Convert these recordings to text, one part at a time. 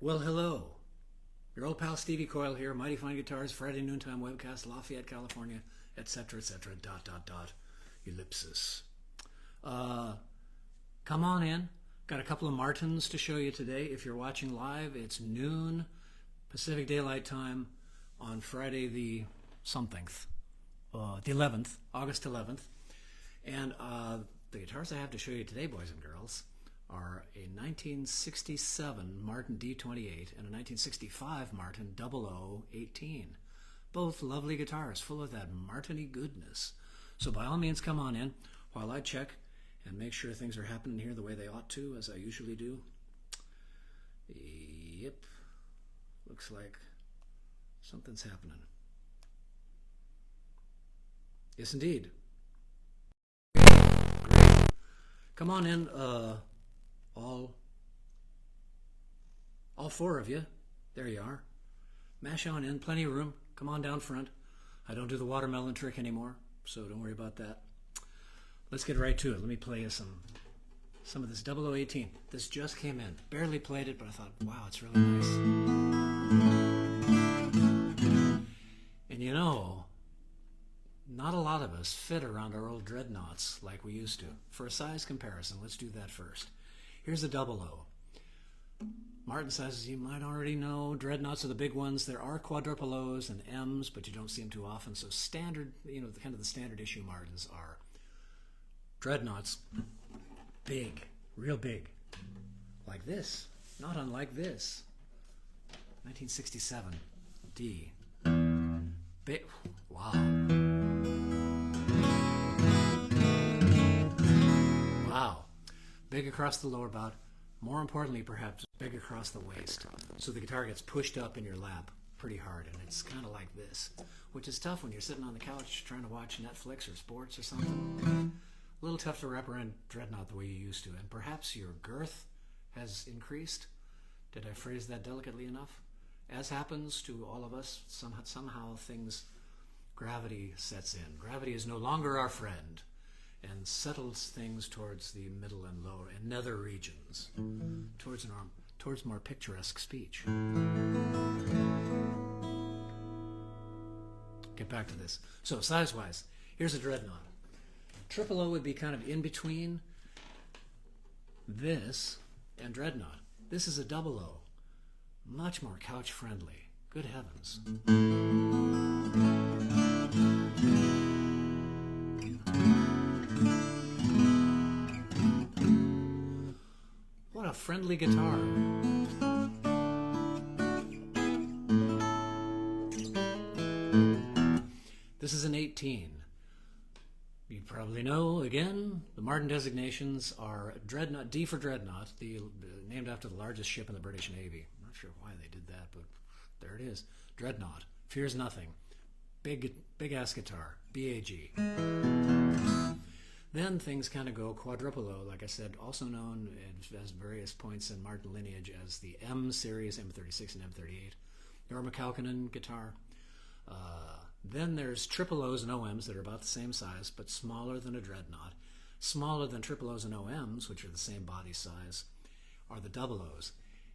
Well, hello. Your old pal Stevie Coyle here, Mighty Fine Guitars, Friday Noontime Webcast, Lafayette, California, etc., etc., ... ellipsis. Come on in. Got a couple of Martins to show you today. If you're watching live, it's noon Pacific Daylight Time on Friday the somethingth, the 11th, August 11th. And the guitars I have to show you today, boys and girls, are a 1967 Martin D28 and a 1965 Martin 0018. Both lovely guitars, full of that Martini goodness. So by all means, come on in while I check and make sure things are happening here the way they ought to, as I usually do. Yep. Looks like something's happening. Yes, indeed. Great. Come on in, all four of you. There you are. Mash on in, plenty of room. Come on down front. I don't do the watermelon trick anymore, so don't worry about that. Let's get right to it. Let me play you some of this 0018. This just came in. Barely played it, but I thought, wow, it's really nice. And you know, not a lot of us fit around our old dreadnoughts like we used to. For a size comparison, let's do that first. Here's a 00. Martin sizes you might already know. Dreadnoughts are the big ones. There are quadruple O's and M's, but you don't see them too often. So standard, kind of the standard issue Martins are dreadnoughts, big, real big, like this, not unlike this. 1967 D. Big, wow. Wow. Big across the lower bout. More importantly, perhaps, big across the waist. So the guitar gets pushed up in your lap pretty hard, and it's kind of like this, which is tough when you're sitting on the couch trying to watch Netflix or sports or something. A little tough to wrap around dreadnought the way you used to, and perhaps your girth has increased. Did I phrase that delicately enough? As happens to all of us, somehow gravity sets in. Gravity is no longer our friend and settles things towards the middle and lower and nether regions, towards more picturesque speech. Get back to this. So size-wise, here's a dreadnought. Triple O would be kind of in between this and dreadnought. This is a 00. Much more couch-friendly. Good heavens. What a friendly guitar. This is an 18. You probably know, again, the Martin designations are Dreadnought, D for Dreadnought, named after the largest ship in the British Navy. I'm not sure why they did that, but there it is. Dreadnought. Fears nothing. Big-ass guitar. BAG. Then things kind of go quadruple O, like I said, also known as various points in Martin lineage as the M series, M36 and M38. Your McCalkinen guitar. Then there's triple O's and OMs that are about the same size, but smaller than a dreadnought. Smaller than triple O's and OMs, which are the same body size, are the 00s.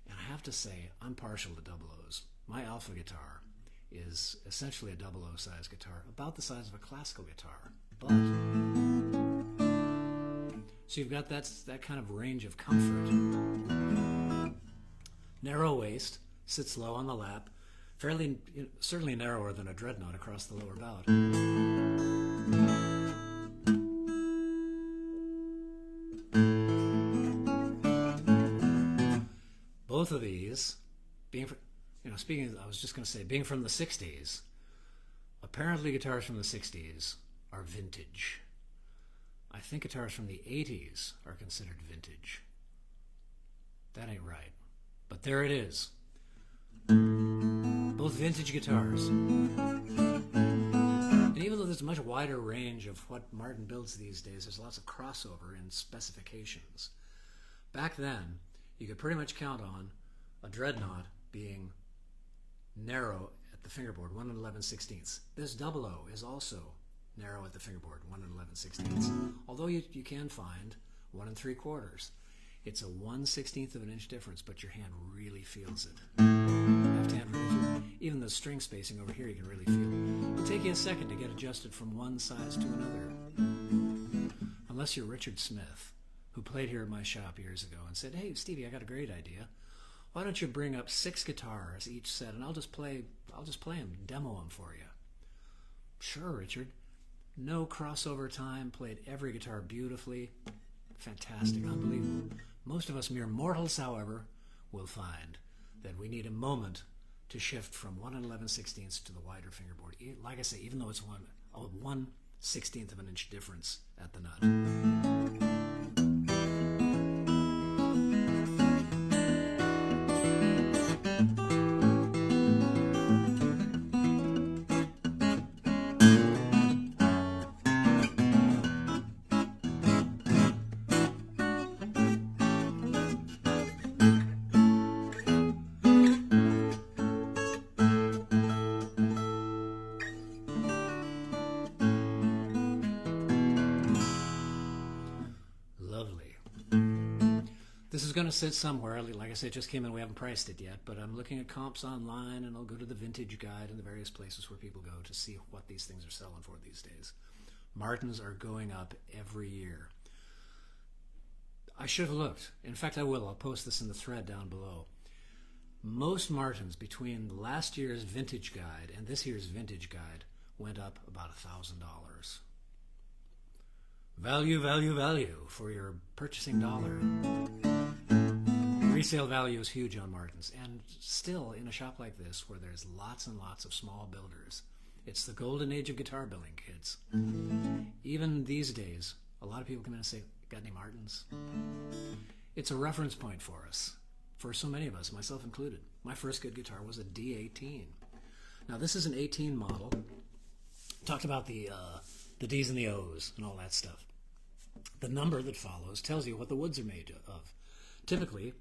And I have to say, I'm partial to 00s. My alpha guitar is essentially a 00 size guitar, about the size of a classical guitar. But so you've got that kind of range of comfort. Narrow waist, sits low on the lap, certainly narrower than a dreadnought across the lower bout. Both of these, being from the 60s, apparently guitars from the 60s are vintage. I think guitars from the 80s are considered vintage. That ain't right. But there it is. Both vintage guitars. And even though there's a much wider range of what Martin builds these days, there's lots of crossover in specifications. Back then, you could pretty much count on a dreadnought being narrow at the fingerboard, 1 11/16. This 00 is also narrow at the fingerboard, 1 11/16. Although you can find 1 3/4. It's a 1/16 of an inch difference, but your hand really feels it. Left hand really feels it. Even the string spacing over here you can really feel. It'll take you a second to get adjusted from one size to another. Unless you're Richard Smith, who played here at my shop years ago and said, "Hey, Stevie, I got a great idea. Why don't you bring up 6 guitars each set, and I'll just play them, demo them for you." Sure, Richard. No crossover time, played every guitar beautifully. Fantastic, unbelievable. Most of us mere mortals, however, will find that we need a moment to shift from 1 11/16 to the wider fingerboard. Like I say, even though it's 1/16 of an inch difference at the nut. This is going to sit somewhere. Like I said, it just came in. We haven't priced it yet, but I'm looking at comps online, and I'll go to the Vintage Guide and the various places where people go to see what these things are selling for these days. Martins are going up every year. I should have looked. In fact, I will. I'll post this in the thread down below. Most Martins between last year's Vintage Guide and this year's Vintage Guide went up about $1,000. Value, value, value for your purchasing dollar. Resale value is huge on Martins, and still in a shop like this where there's lots and lots of small builders, it's the golden age of guitar building, kids. Even these days, a lot of people come in and say, "Got any Martins?" It's a reference point for us, for so many of us, myself included. My first good guitar was a D18. Now this is an 18 model. Talked about the D's and the O's and all that stuff. The number that follows tells you what the woods are made of. Typically,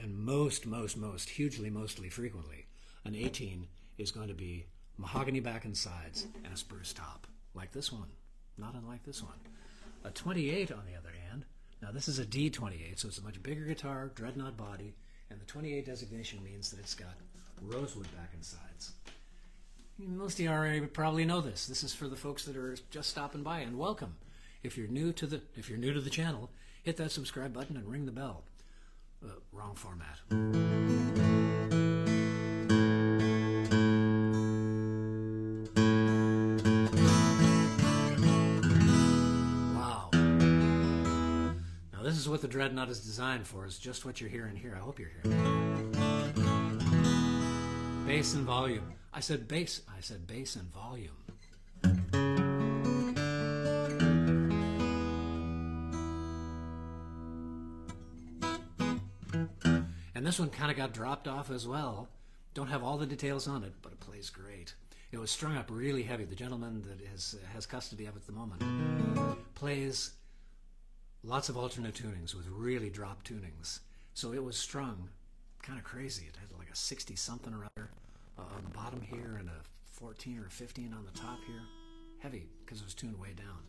most hugely, mostly frequently, an 18 is going to be mahogany back and sides and a spruce top, like this one, not unlike this one. A 28, on the other hand, now this is a D28, so it's a much bigger guitar, dreadnought body, and the 28 designation means that it's got rosewood back and sides. Most of you already probably know this. This is for the folks that are just stopping by, and welcome. If you're new to the channel, hit that subscribe button and ring the bell. Wrong format. Wow. Now this is what the Dreadnought is designed for. It's just what you're hearing here. I hope you're hearing. Bass and volume. I said bass and volume. And this one kind of got dropped off as well. Don't have all the details on it, but it plays great. It was strung up really heavy. The gentleman that has custody of it at the moment plays lots of alternate tunings with really dropped tunings. So it was strung kind of crazy. It had like a 60-something or other on the bottom here and a 14 or 15 on the top here. Heavy, because it was tuned way down.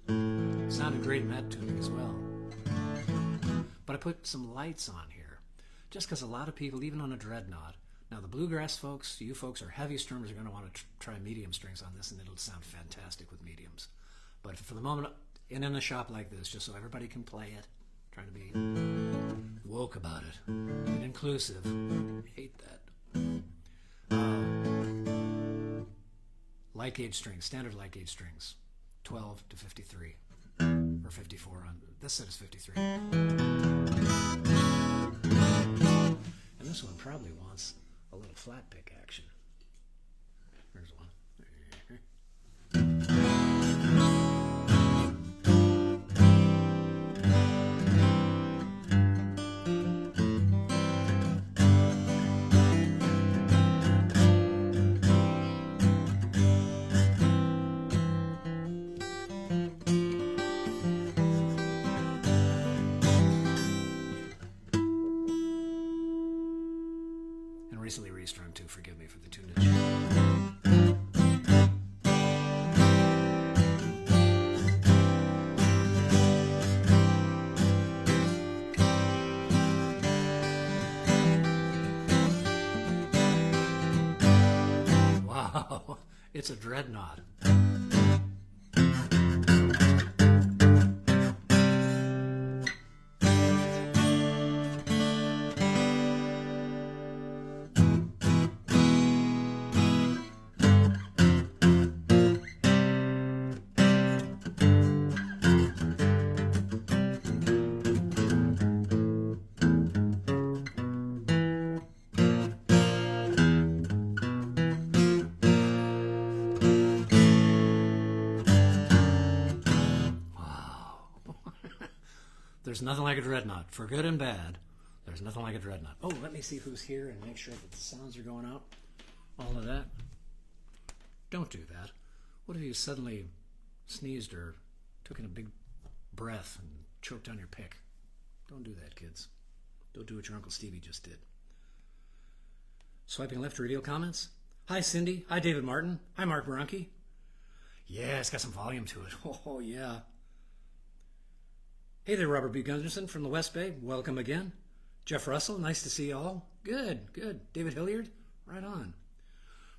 It sounded great in that tuning as well. But I put some lights on here, just because a lot of people, even on a Dreadnought, now the bluegrass folks, you folks are heavy strummers, are going to want to try medium strings on this, and it'll sound fantastic with mediums. But for the moment, in a shop like this, just so everybody can play it, trying to be woke about it and inclusive. Hate that. Light gauge strings, standard light gauge strings, 12 to 53, or 54 on, this set is 53. And this one probably wants a little flat pick action. Here's one. Recently restrung too, forgive me for the tunage. It's a dreadnought. There's nothing like a dreadnought. For good and bad, there's nothing like a dreadnought. Oh, let me see who's here and make sure that the sounds are going out. All of that. Don't do that. What if you suddenly sneezed or took in a big breath and choked on your pick? Don't do that, kids. Don't do what your Uncle Stevie just did. Swiping left to reveal comments. Hi, Cindy. Hi, David Martin. Hi, Mark Baranki. Yeah, it's got some volume to it. Oh, yeah. Hey there, Robert B. Gunderson from the West Bay. Welcome again. Jeff Russell, nice to see you all. Good, good. David Hilliard, right on.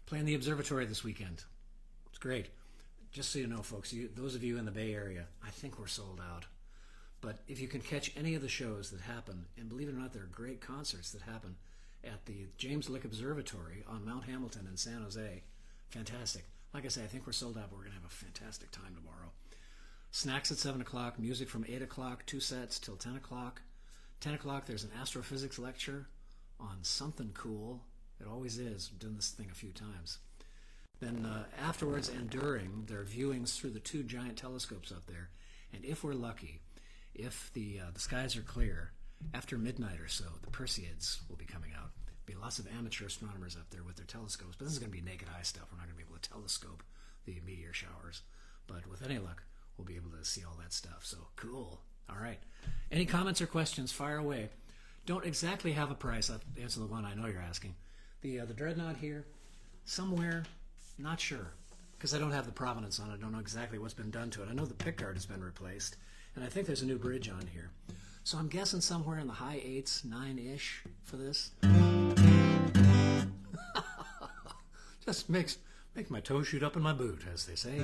Playing the observatory this weekend. It's great. Just so you know, folks, those of you in the Bay Area, I think we're sold out. But if you can catch any of the shows that happen, and believe it or not, there are great concerts that happen at the James Lick Observatory on Mount Hamilton in San Jose. Fantastic. Like I say, I think we're sold out, but we're going to have a fantastic time tomorrow. Snacks at 7 o'clock, music from 8 o'clock, 2 sets till 10 o'clock. 10 o'clock, there's an astrophysics lecture on something cool. It always is. I've done this thing a few times. Then afterwards and during, there are viewings through the 2 giant telescopes up there. And if we're lucky, if the skies are clear, after midnight or so, the Perseids will be coming out. There'll be lots of amateur astronomers up there with their telescopes. But this is going to be naked eye stuff. We're not going to be able to telescope the meteor showers. But with any luck, we'll be able to see all that stuff. So cool. All right. Any comments or questions, fire away. Don't exactly have a price. I'll answer the one I know you're asking. The dreadnought here, somewhere, not sure, because I don't have the provenance on it. I don't know exactly what's been done to it. I know the pickguard has been replaced, and I think there's a new bridge on here. So I'm guessing somewhere in the high 8s, 9-ish for this. Just make my toe shoot up in my boot, as they say.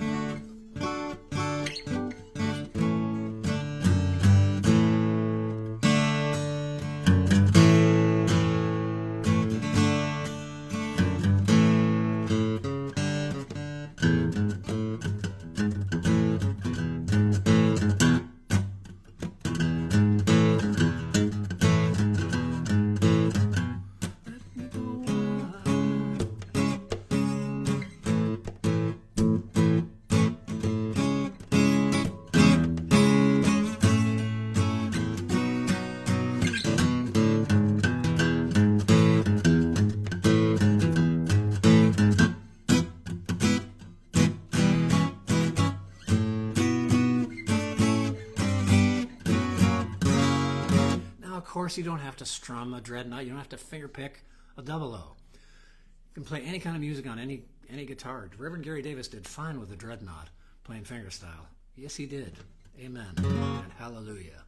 Of course, you don't have to strum a dreadnought. You don't have to finger pick a double O. You can play any kind of music on any guitar. Reverend Gary Davis did fine with the dreadnought, playing fingerstyle. Yes, he did. Amen and hallelujah.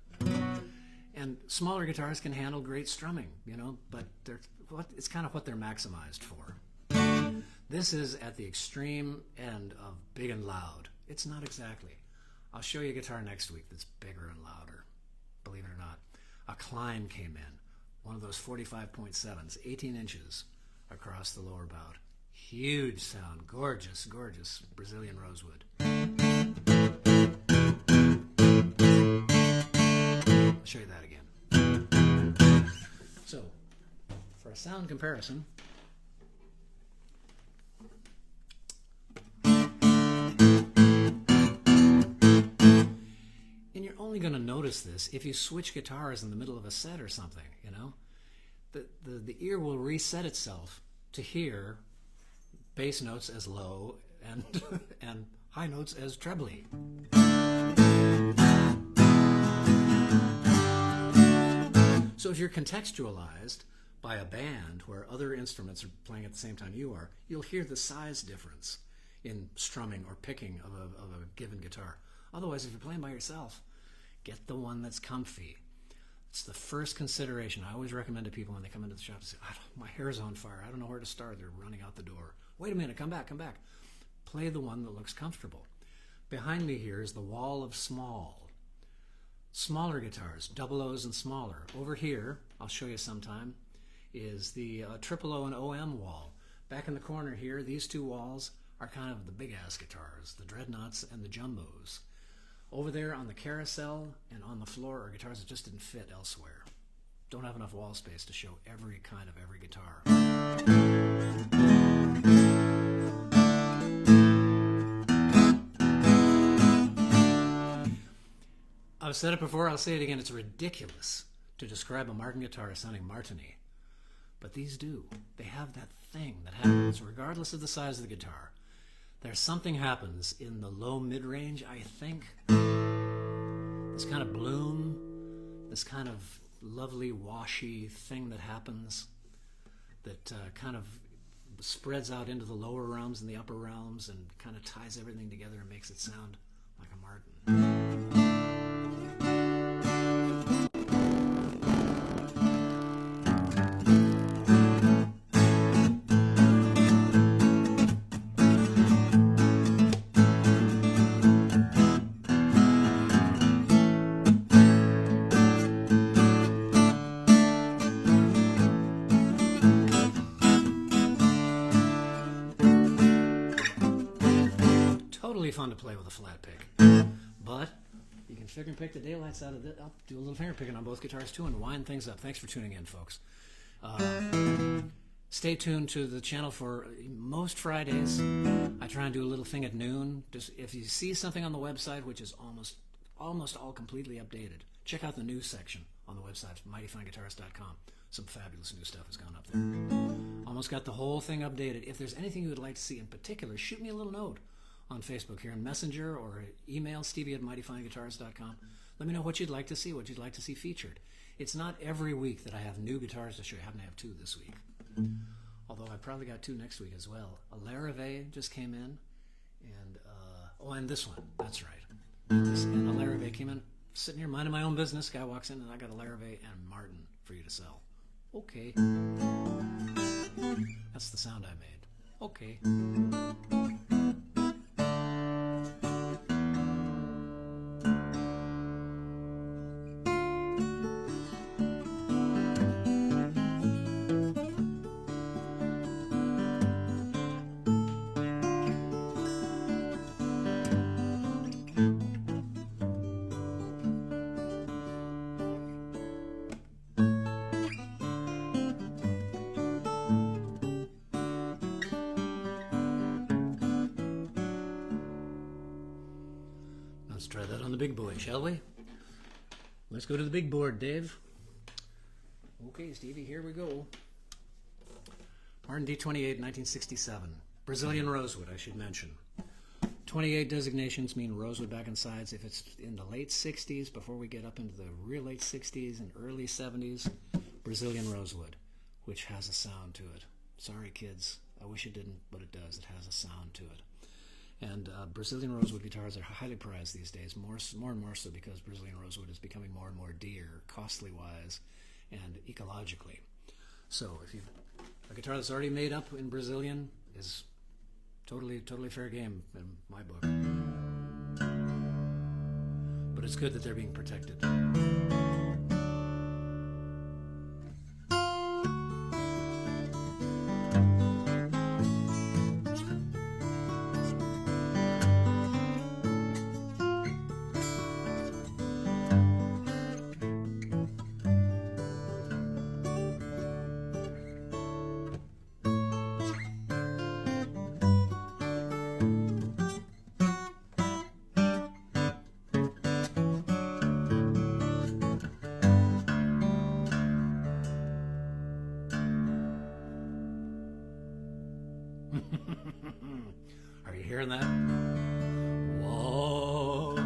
And smaller guitars can handle great strumming, but it's kind of what they're maximized for. This is at the extreme end of big and loud. It's not exactly. I'll show you a guitar next week that's bigger and louder, believe it or not. A Klein came in, one of those 45.7s, 18 inches across the lower bout. Huge sound, gorgeous, gorgeous Brazilian rosewood. I'll show you that again. So, for a sound comparison, and you're only going to notice this if you switch guitars in the middle of a set or something, The ear will reset itself to hear bass notes as low and and high notes as trebly. So if you're contextualized by a band where other instruments are playing at the same time you are, you'll hear the size difference in strumming or picking of a given guitar. Otherwise, if you're playing by yourself, get the one that's comfy. It's the first consideration I always recommend to people when they come into the shop to say, my hair's on fire. I don't know where to start. They're running out the door. Wait a minute, come back. play the one that looks comfortable. Behind me here is the wall of smaller guitars, double O's and smaller. Over here, I'll show you sometime, is the triple O and OM wall. Back in the corner here, these two walls are kind of the big-ass guitars, the dreadnoughts and the jumbos. Over there on the carousel and on the floor are guitars that just didn't fit elsewhere. Don't have enough wall space to show every kind of every guitar. I've said it before, I'll say it again, it's ridiculous to describe a Martin guitar as sounding Martin-y. But these do. They have that thing that happens regardless of the size of the guitar. There's something happens in the low mid-range, I think. This kind of bloom, this kind of lovely washy thing that happens that kind of spreads out into the lower realms and the upper realms and kind of ties everything together and makes it sound like a Martin. Totally fun to play with a flat pick, but you can finger pick the daylights out of it. I'll do a little finger picking on both guitars too and wind things up. Thanks for tuning in, folks. Stay tuned to the channel for most Fridays. I try and do a little thing at noon. Just if you see something on the website which is almost all completely updated, check out the news section on the website, mightyfineguitarist.com. Some fabulous new stuff has gone up there. Almost got the whole thing updated. If there's anything you would like to see in particular, shoot me a little note on Facebook here in Messenger or email stevie@mightyfineguitarist.com. Let me know what you'd like to see, what you'd like to see featured. It's not every week that I have new guitars to show you. I happen to have two this week. Although I probably got two next week as well. A Larrivee just came in, and this one. That's right. And a Larrivee came in. Sitting here minding my own business. Guy walks in and I got a Larrivee and Martin for you to sell. Okay. That's the sound I made. Okay. Let's try that on the big boy, shall we? Let's go to the big board, Dave. Okay, Stevie, here we go. Martin D28, 1967. Brazilian rosewood, I should mention. 28 designations mean rosewood back and sides. If it's in the late 60s, before we get up into the real late 60s and early 70s, Brazilian rosewood, which has a sound to it. Sorry, kids. I wish it didn't, but it does. It has a sound to it. And Brazilian rosewood guitars are highly prized these days, more and more so because Brazilian rosewood is becoming more and more dear, costly-wise, and ecologically. So if a guitar that's already made up in Brazilian is totally fair game in my book. But it's good that they're being protected. Are you hearing that? Whoa.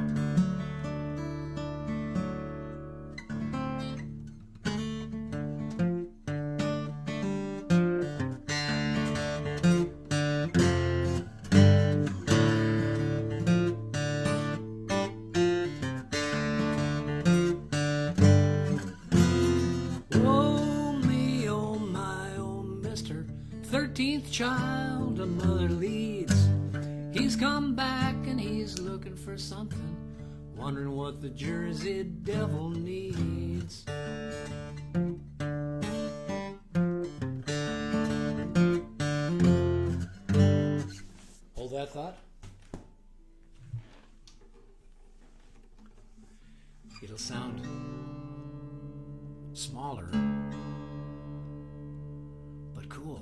Oh me, oh my, oh Mr. 13th child a mother leads. He's come back and he's looking for something, wondering what the Jersey Devil needs. Hold that thought. It'll sound smaller, but cool.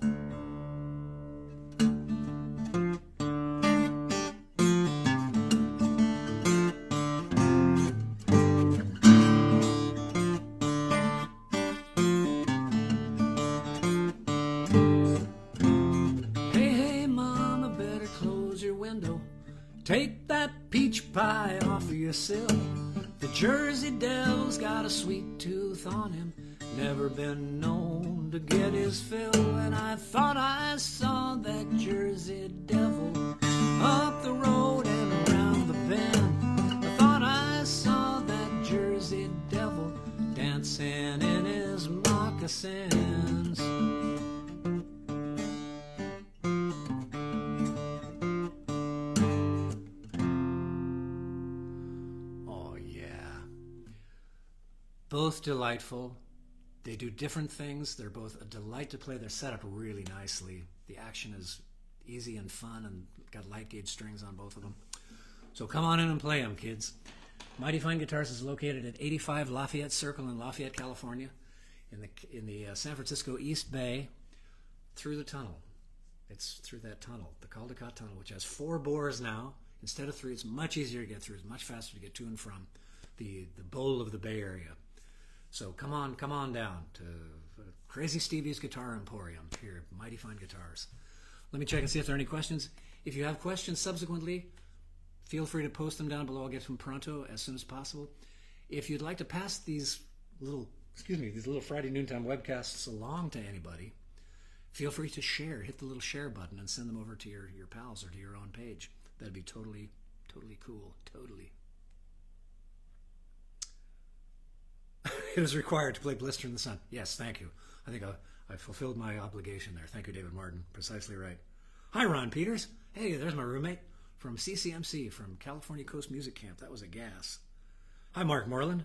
Take that peach pie off of your sill. The Jersey Devil's got a sweet tooth on him, never been known to get his fill. And I thought I saw that Jersey Devil up the road and around the bend. I thought I saw that Jersey Devil dancing in his moccasins. Both delightful. They do different things. They're both a delight to play. They're set up really nicely. The action is easy and fun and got light gauge strings on both of them. So come on in and play them, kids. Mighty Fine Guitars is located at 85 Lafayette Circle in Lafayette, California, in the San Francisco East Bay, through the tunnel. It's through that tunnel, the Caldecott Tunnel, which has 4 bores now. Instead of 3, it's much easier to get through. It's much faster to get to and from the bowl of the Bay Area. So come on down to Crazy Stevie's Guitar Emporium here at Mighty Fine Guitars. Let me check and see if there are any questions. If you have questions subsequently, feel free to post them down below. I'll get to them pronto as soon as possible. If you'd like to pass these little Friday noontime webcasts along to anybody, feel free to share. Hit the little share button and send them over to your pals or to your own page. That'd be totally cool. Totally. It is required to play Blister in the Sun. Yes, thank you. I think I fulfilled my obligation there. Thank you, David Martin. Precisely right. Hi, Ron Peters. Hey, there's my roommate from CCMC, from California Coast Music Camp. That was a gas. Hi, Mark Moreland.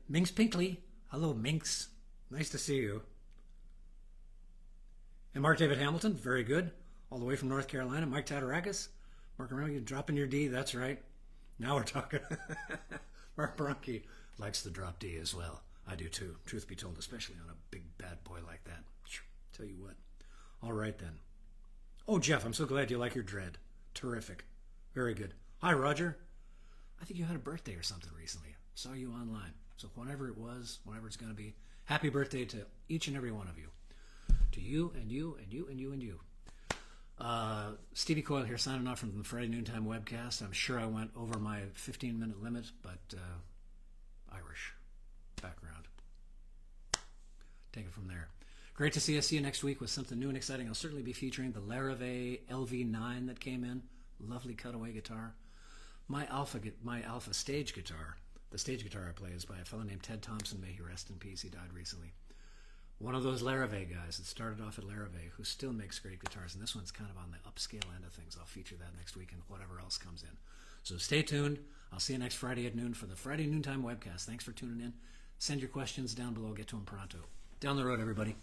Minx Pinkley. Hello, Minx. Nice to see you. And Mark David Hamilton. Very good. All the way from North Carolina. Mike Tatarakis. Mark, remember you dropping your D? That's right. Now we're talking. Mark Bronke likes the drop D as well. I do too, truth be told, especially on a big bad boy like that. Tell you what. All right then. Oh, Jeff, I'm so glad you like your dread. Terrific. Very good. Hi, Roger. I think you had a birthday or something recently. Saw you online. So whenever it was, whenever it's going to be, happy birthday to each and every one of you. To you and you and you and you and you. Stevie Coyle here, signing off from the Friday Noontime webcast. I'm sure I went over my 15-minute limit, but Irish background. Take it from there. Great to see you next week with something new and exciting. I'll certainly be featuring the Larrivee LV9 that came in. Lovely cutaway guitar. My Alpha stage guitar, the stage guitar I play, is by a fellow named Ted Thompson. May he rest in peace. He died recently. One of those Larrivee guys that started off at Larrivee, who still makes great guitars, and this one's kind of on the upscale end of things. I'll feature that next week and whatever else comes in. So stay tuned. I'll see you next Friday at noon for the Friday Noontime webcast. Thanks for tuning in. Send your questions down below. Get to them pronto. Down the road, everybody.